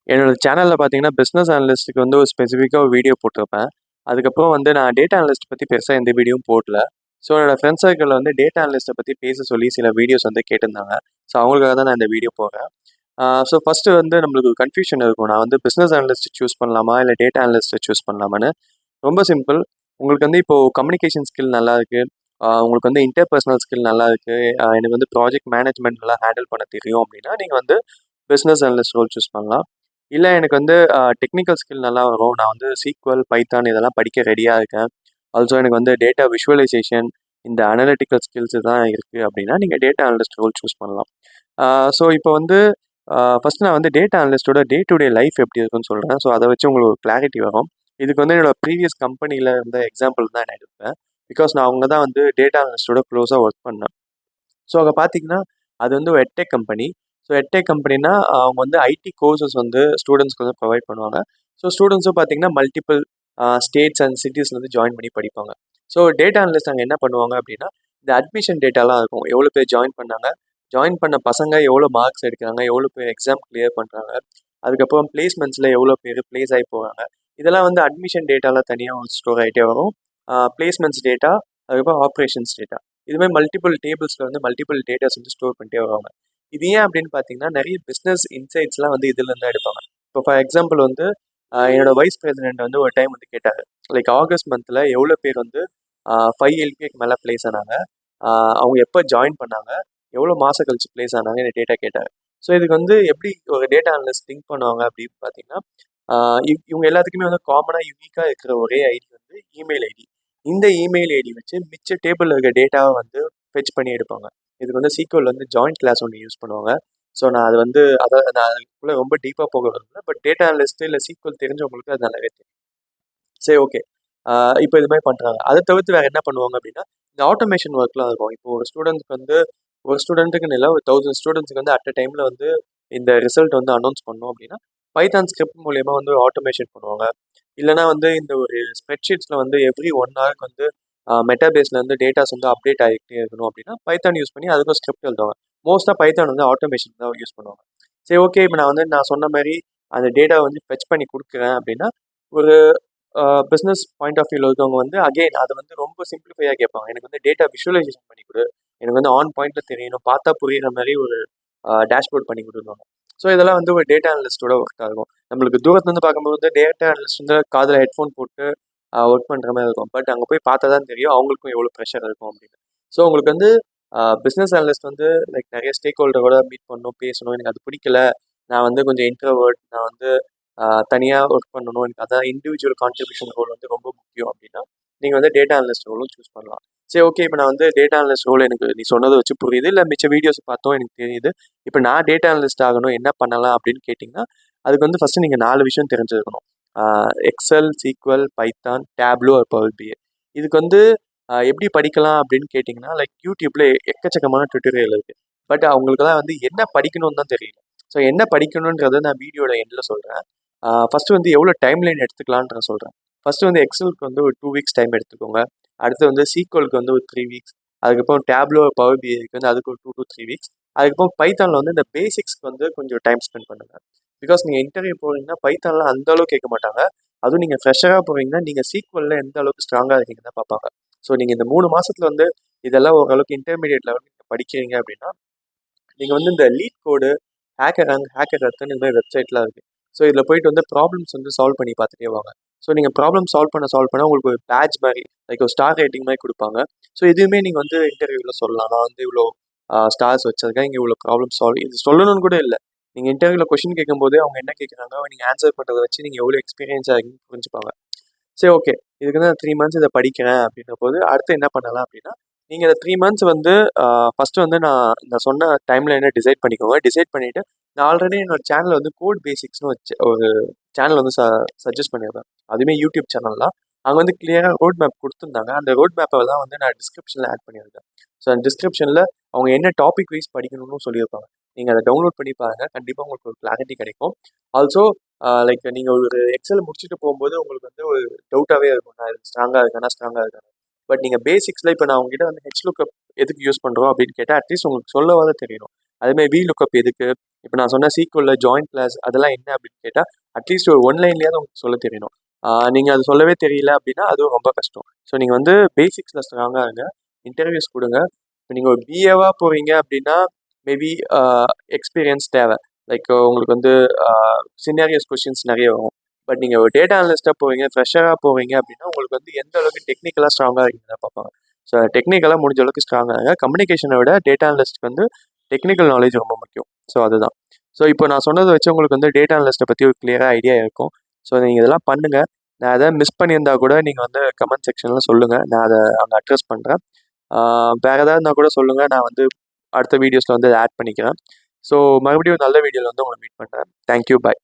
என்னோட சேனல்ல பார்த்தீங்கன்னா, பிசினஸ் அனலிஸ்ட்க்கு வந்து ஒரு ஸ்பெசிஃபிக்கா ஒரு வீடியோ போட்டிருப்பேன். அதுக்கப்புறம் வந்து நான் டேட்டா அனலிஸ்ட் பத்தி பெருசா எந்த வீடியோவும் போடல. ஸோ என்னோட ஃப்ரெண்ட்ஸ் சர்க்கிள்ல வந்து டேட்டா அனலிஸ்ட்ட பத்தி பேச சொல்லி சில வீடியோஸ் வந்து கேட்டிருந்தாங்க. ஸோ அவங்களுக்காக தான் நான் இந்த வீடியோ போடுறேன். ஸோ ஃபர்ஸ்ட்டு வந்து நம்மளுக்கு ஒரு கன்ஃப்யூஷன் இருக்கும். நான் வந்து பிசினஸ் அனலிஸ்ட் சூஸ் பண்ணலாமா? இல்ல டேட்டா அனலிஸ்ட்ட சூஸ் பண்ணலாமான்னு. ரொம்ப சிம்பிள். உங்களுக்கு வந்து இப்போ கம்யூனிகேஷன் ஸ்கில் நல்லா இருக்கு. உங்களுக்கு வந்து இன்டர்பர்சனல் ஸ்கில் நல்லா இருக்கு. எனக்கு வந்து ப்ராஜெக்ட் மேனேஜ்மெண்ட்லாம் ஹேண்டில் பண்ண தெரியும் அப்படின்னா, நீங்க வந்து பிசினஸ் அனலிஸ்ட் ரோல் சூஸ் பண்ணலாம். இல்ல எனக்கு வந்து டெக்னிக்கல் ஸ்கில் நல்லா வரும். நான் வந்து SQL, பைத்தான் இதெல்லாம் படிக்க ரெடியா இருக்கேன். ஆல்சோ எனக்கு வந்து டேட்டா விஷுவலைசேஷன், இந்த அனலிட்டிக்கல் ஸ்கில்ஸ் தான் இருக்கு அப்படின்னா, நீங்க டேட்டா அனலிஸ்ட் ரோல் சூஸ் பண்ணலாம். ஸோ இப்போ வந்து ஃபர்ஸ்ட் நான் வந்து டேட்டா அனலிஸ்ட்டோட டே டு டே லைஃப் எப்படி இருக்குன்னு சொல்றேன். ஸோ அத வச்சு உங்களுக்கு ஒரு கிளாரிட்டி வரும். இதுக்கு வந்து என்னோட ப்ரீவியஸ் கம்பெனில இருந்த எக்ஸாம்பிள் தான் நான் எடுப்பேன். பிகாஸ் நான் அவங்க தான் வந்து டேட்டா அனலிஸ்ட்டோட க்ளோஸா ஒர்க் பண்ணேன். ஸோ அங்க பார்த்தீங்கன்னா, அது வந்து ஒரு எட்டெக் கம்பெனி. ஸோ எட்டெக் கம்பெனினா, அவங்க வந்து ஐடி கோர்சஸ் வந்து ஸ்டூடண்ட்ஸ்க்கு வந்து ப்ரொவைட் பண்ணுவாங்க. ஸோ ஸ்டூடண்ட்ஸும் பார்த்தீங்கன்னா, மல்டிபிள் ஸ்டேட்ஸ் அண்ட் சிட்டீஸ்லேருந்து ஜாயின் பண்ணி படிப்பாங்க. ஸோ டேட்டா அனலிஸ்ட் அங்க என்ன பண்ணுவாங்க அப்படின்னா, இந்த அட்மிஷன் டேட்டாலாம் இருக்கும். எவ்வளோ பேர் ஜாயின் பண்ணாங்க, ஜாயின் பண்ண பசங்க எவ்வளோ மார்க்ஸ் எடுக்குறாங்க, எவ்வளோ பேர் எக்ஸாம் கிளியர் பண்றாங்க, அதுக்கப்புறம் பிளேஸ்மெண்ட்ஸ்ல எவ்வளோ பேர் பிளேஸ் ஆகி போறாங்க. இதெல்லாம் வந்து அட்மிஷன் டேட்டால தனியா ஸ்டோர் ஆயிட்டே வரும். பிளேஸ்மெண்ட்ஸ் டேட்டா, அதுக்கப்புறம் ஆப்பரேஷன்ஸ் டேட்டா. இதுமாதிரி மல்டிபிள் டேபிள்ஸில் வந்து மல்டிபிள் டேட்டாஸ் வந்து ஸ்டோர் பண்ணிட்டே வருவாங்க. இது ஏன் அப்படின்னு பார்த்தீங்கன்னா, நிறைய பிஸ்னஸ் இன்சைட்ஸ்லாம் வந்து இதுலேருந்து தான் எடுப்பாங்க. இப்போ ஃபார் எக்ஸாம்பிள் வந்து என்னோட வைஸ் பிரசிடென்ட் வந்து ஒரு டைம் வந்து கேட்டாங்க. லைக் ஆகஸ்ட் மந்தில் எவ்வளோ பேர் வந்து 5 எல்பிக்கு மேலே பிளேஸ் ஆனாங்க, அவங்க எப்போ ஜாயின் பண்ணாங்க, எவ்வளோ மாதம் கழிச்சு பிளேஸ் ஆனாங்க இந்த டேட்டா கேட்டாங்க. ஸோ இதுக்கு வந்து எப்படி ஒரு டேட்டா அனலிஸ்ட் திங்க் பண்ணுவாங்க அப்படின்னு பார்த்தீங்கன்னா, இவங்க எல்லாத்துக்குமே வந்து காமனாக யூனிக்காக இருக்கிற ஒரே ஐடி வந்து இமெயில் ஐடி. இந்த இமெயில் ஐடி வச்சு மிச்ச டேபிளில் இருக்க டேட்டாவை வந்து ஃபெச் பண்ணி எடுப்பாங்க. இதுக்கு வந்து SQL வந்து ஜாயிண்ட் கிளாஸ் ஒன்று யூஸ் பண்ணுவாங்க. ஸோ நான் அது வந்து நான் அதுக்குள்ளே ரொம்ப டீப்பாக போக விரும்பல. பட் டேட்டா அனலிஸ்ட் இல்லை SQL தெரிஞ்சவங்களுக்கு அது நல்லாவே தெரியும். சரி, ஓகே. இப்போ இது மாதிரி பண்ணுறாங்க. அதை தவிர்த்து வேறு என்ன பண்ணுவாங்க அப்படின்னா, இந்த ஆட்டோமேஷன் ஒர்க்லாம் இருக்கும். இப்போ ஒரு ஸ்டூடெண்ட்க்கு வந்து ஒரு ஸ்டூடெண்ட்டுக்குன்னு இல்லை, ஒரு 1000 ஸ்டூடெண்ட்ஸ்க்கு வந்து அட் அ டைமில் வந்து இந்த ரிசல்ட் வந்து அனௌன்ஸ் பண்ணோம் அப்படின்னா, பைத்தான் ஸ்கிரிப்ட் மூலியமாக வந்து ஆட்டோமேஷன் பண்ணுவாங்க. இல்லைனா வந்து இந்த ஒரு ஸ்ப்ரெட்ஷீட்ஸில் வந்து எவ்ரி 1 ஹவருக்கு வந்து மெட்டா பேஸ்லேருந்து டேட்டாஸ் வந்து அப்டேட் ஆகிட்டே இருக்கணும் அப்படின்னா, பைத்தான் யூஸ் பண்ணி அதுக்கும் ஸ்கிரிப்ட் எழுதுவாங்க. மோஸ்ட்டாக பைத்தான் வந்து ஆட்டோமேஷன் தான் யூஸ் பண்ணுவாங்க. சரி, ஓகே. இப்போ நான் சொன்ன மாதிரி அந்த டேட்டா வந்து ஃபெச் பண்ணி கொடுக்குறேன் அப்படின்னா, ஒரு பிஸ்னஸ் பாயிண்ட் ஆஃப் வியூவில் இருக்கவங்க வந்து அகெயின் அதை வந்து ரொம்ப சிம்பிளிஃபையாக கேட்பாங்க. எனக்கு வந்து டேட்டா விஷுவலைசேஷன் பண்ணி கொடு, எனக்கு வந்து ஆன் பாயிண்ட்டில் தெரியணும், பார்த்தா புரியுற மாதிரி ஒரு டேஷ்போர்ட் பண்ணி கொடுத்துருவாங்க. ஸோ இதெல்லாம் வந்து ஒரு டேட்டா அனலிஸ்ட்டோட ஒர்க் ஆகும். நம்மளுக்கு தூரத்துலேருந்து பார்க்கும்போது டேட்டா அனலிஸ்ட் வந்து காதில் ஹெட்ஃபோன் போட்டு ஒர்க் பண்ணுற மாதிரி இருக்கும். பட் அங்கே போய் பார்த்தா தான் தெரியும் அவங்களுக்கும் எவ்வளோ ப்ரெஷர் இருக்கும் அப்படின்னு. ஸோ உங்களுக்கு வந்து பிஸ்னஸ் அனலிஸ்ட் வந்து லைக் நிறைய ஸ்டேக் ஹோல்டரோட மீட் பண்ணணும், பேசணும். எனக்கு அது பிடிக்கல, நான் வந்து கொஞ்சம் இன்ட்ரோவர்ட், நான் வந்து தனியாக ஒர்க் பண்ணணும், எனக்கு அதான் இண்டிவிஜுவல் கான்ட்ரிபியூஷன் ரோல் வந்து ரொம்ப முக்கியம் அப்படின்னா, நீங்கள் வந்து டேட்டா அனலிஸ்ட் ரோலும் சூஸ் பண்ணலாம். சரி, ஓகே. இப்போ நான் வந்து டேட்டா அனலிஸ்ட் ரோல் எனக்கு நீ சொன்னதை வச்சு புரியுது, இல்லை மிச்ச வீடியோஸ் பார்த்தோம் எனக்கு தெரியுது. இப்போ நான் டேட்டா அனலிஸ்ட் ஆகணும், என்ன பண்ணலாம் அப்படின்னு கேட்டிங்கன்னா, அதுக்கு வந்து ஃபஸ்ட்டு நீங்கள் 4 விஷயம் தெரிஞ்சிருக்கணும். எக்ஸல், SQL, பைத்தான், டேப்லோ, பவர் பிஐ. இதுக்கு வந்து எப்படி படிக்கலாம் அப்படின்னு கேட்டிங்கன்னா, லைக் யூடியூப்ல எக்கச்சக்கமான டுட்டோரியல் இருக்குது. பட் அவங்களுக்குலாம் வந்து என்ன படிக்கணும்னு தான் தெரியல. ஸோ என்ன படிக்கணுன்றதை நான் வீடியோட எண்டில் சொல்கிறேன். ஃபஸ்ட்டு வந்து எவ்வளோ டைம் லைன் எடுத்துக்கலான்ற சொல்கிறேன். ஃபஸ்ட்டு வந்து எக்ஸலுக்கு வந்து ஒரு 2 வீக்ஸ் டைம் எடுத்துக்கோங்க. அடுத்து வந்து SQLக்கு வந்து ஒரு 3 வீக்ஸ். அதுக்கப்புறம் டேப்லோ, பவர் பிஐக்கு வந்து அதுக்கு ஒரு 2 to 3 வீக்ஸ். அதுக்கப்புறம் பைத்தானில் வந்து இந்த பேசிக்ஸ்க்கு வந்து கொஞ்சம் டைம் ஸ்பெண்ட் பண்ணுங்க. பிகாஸ் நீங்கள் இன்டர்வியூ போகிறீங்கன்னா பைத்தானில் அந்த அளவுக்கு கேட்க மாட்டாங்க. அதுவும் நீங்கள் ஃப்ரெஷராக போகிறீங்கன்னா நீங்கள் SQLல எந்த அளவுக்கு ஸ்ட்ராங்காக இருக்கீங்கன்னு தான் பார்ப்பாங்க. ஸோ நீங்கள் இந்த 3 மாதத்துல வந்து இதெல்லாம் ஓரளவுக்கு இன்டர்மீடியட் லெவல் நீங்கள் படிக்கிறீங்க அப்படின்னா, நீங்கள் வந்து இந்த லீட் கோடு, ஹேக்கர் ரத்துன்னு இந்த மாதிரி வெப்சைட்லாம் இருக்குது. ஸோ இதில் போயிட்டு வந்து ப்ராப்ளம்ஸ் வந்து சால்வ் பண்ணி பார்த்துட்டே வாங்க. ஸோ நீங்கள் ப்ராப்ளம் சால்வ் பண்ண உங்களுக்கு ஒரு பேட்ச் மாதிரி, லைக் ஒரு ஸ்டார் ரேட்டிங் மாதிரி கொடுப்பாங்க. ஸோ இதுவுமே நீங்கள் வந்து இன்டர்வியூவில் சொல்லலாம். நான் வந்து இவ்வளோ ஸ்டார்ஸ் வச்சிருக்கேன், இங்கே இவ்வளோ ப்ராப்ளம் சால்வ் இது சொல்லணும்னு கூட இல்லை. நீங்கள் இன்டர்வியூவில் கொஸ்டின் கேட்கும்போதே அவங்க என்ன கேட்குறாங்க, நீங்கள் ஆன்சர் பண்ணுறதை வச்சு நீங்கள் எவ்வளோ எக்ஸ்பீரியன்ஸ் ஆகிங்கன்னு புரிஞ்சுப்பாங்க. சரி, ஓகே. இதுக்கு வந்து நான் 3 மந்த்ஸ் இதை படிக்கிறேன் அப்படின்ற போது அடுத்து என்ன பண்ணலாம் அப்படின்னா, நீங்கள் இந்த 3 மந்த்ஸ் வந்து ஃபஸ்ட்டு வந்து நான் சொன்ன டைம் லைனை டிசைட் பண்ணிக்கோங்க. டிசைட் பண்ணிவிட்டு நான் ஆல்ரெடி என்னோட சேனலில் வந்து கோட் பேசிக்ஸ்னு வச்சு ஒரு சேனல் வந்து சஜஸ்ட் பண்ணியிருப்பேன். அதுவுமே யூடியூப் சேனல் தான். அங்கே வந்து கிளியராக ரோட் மேப் கொடுத்துருந்தாங்க. அந்த ரோட் மேப்பை தான் வந்து நான் டிஸ்கிரிப்ஷனில் ஆட் பண்ணியிருக்கேன். ஸோ அந்த டிஸ்கிரிப்ஷனில் அவங்க என்ன டாபிக் வைஸ் படிக்கணும்னு சொல்லியிருப்பாங்க. நீங்கள் அதை டவுன்லோட் பண்ணி பாருங்கள். கண்டிப்பாக உங்களுக்கு ஒரு கிளாரிட்டி கிடைக்கும். ஆல்சோ லைக் நீங்கள் ஒரு எக்ஸல் முடிச்சுட்டு போகும்போது உங்களுக்கு வந்து ஒரு டவுட்டாகவே இருக்கும், நான் இது ஸ்ட்ராங்காக இருக்கானா. பட் நீங்கள் பேசிக்ஸில் இப்போ நான் உங்ககிட்ட வந்து ஹெச் லுக்கப் எதுக்கு யூஸ் பண்ணுறோம் அப்படின்னு கேட்டால் அட்லீஸ்ட் உங்களுக்கு சொல்லவாத தெரியணும். அதேமாதிரி வி லுக்கப் எதுக்கு, இப்போ நான் சொன்ன சீக்குவலில் ஜாயிண்ட் கிளாஸ் அதெல்லாம் என்ன அப்படின்னு கேட்டால் அட்லீஸ்ட் ஒரு ஒன்லைன்லேயாவது உங்களுக்கு சொல்ல தெரியணும். நீங்கள் அது சொல்லவே தெரியல அப்படின்னா அதுவும் ரொம்ப கஷ்டம். ஸோ நீங்கள் வந்து பேசிக்ஸில் ஸ்ட்ராங்காக இருங்க, இன்டர்வியூஸ் கொடுங்க. இப்போ நீங்கள் ஒரு பிஏவாக போகிறீங்க அப்படின்னா மேபி எக்ஸ்பீரியன்ஸ் தேவை. லைக் உங்களுக்கு வந்து சினாரியஸ் கொஷின்ஸ் நிறைய வரும். பட் நீங்கள் ஒரு டேட்டா அனலிஸ்ட்டாக போவீங்க, ஃப்ரெஷராக போவீங்க அப்படின்னா உங்களுக்கு வந்து எந்த அளவுக்கு டெக்னிக்கலாக ஸ்ட்ராங்காக இருக்கீங்க பார்ப்பாங்க. ஸோ டெக்னிக்கலாக முடிஞ்ச அளவுக்கு ஸ்ட்ராங்காக இருங்க. கம்யூனிகேஷனை விட டேட்டா அனலிஸ்ட்க்கு வந்து டெக்னிக்கல் நாலேஜ் ரொம்ப முக்கியம். ஸோ அதுதான். ஸோ இப்போ நான் சொன்னதை வச்சு உங்களுக்கு வந்து டேட்டா அனலிஸ்ட்டை பற்றி ஒரு கிளியராக ஐடியா இருக்கும். ஸோ நீங்கள் இதெல்லாம் பண்ணுங்கள். நான் எதாவது மிஸ் பண்ணியிருந்தா கூட நீங்கள் வந்து கமெண்ட் செக்ஷனில் சொல்லுங்கள், நான் அதை அங்கே அட்ரஸ் பண்ணுறேன். வேறு ஏதாவது இருந்தால் கூட சொல்லுங்கள், நான் வந்து அடுத்த வீடியோஸில் வந்து ஆட் பண்ணிக்கிறேன். ஸோ மறுபடியும் நல்ல வீடியோவில் வந்து உங்களை மீட் பண்ணுறேன். தேங்க்யூ, பாய்.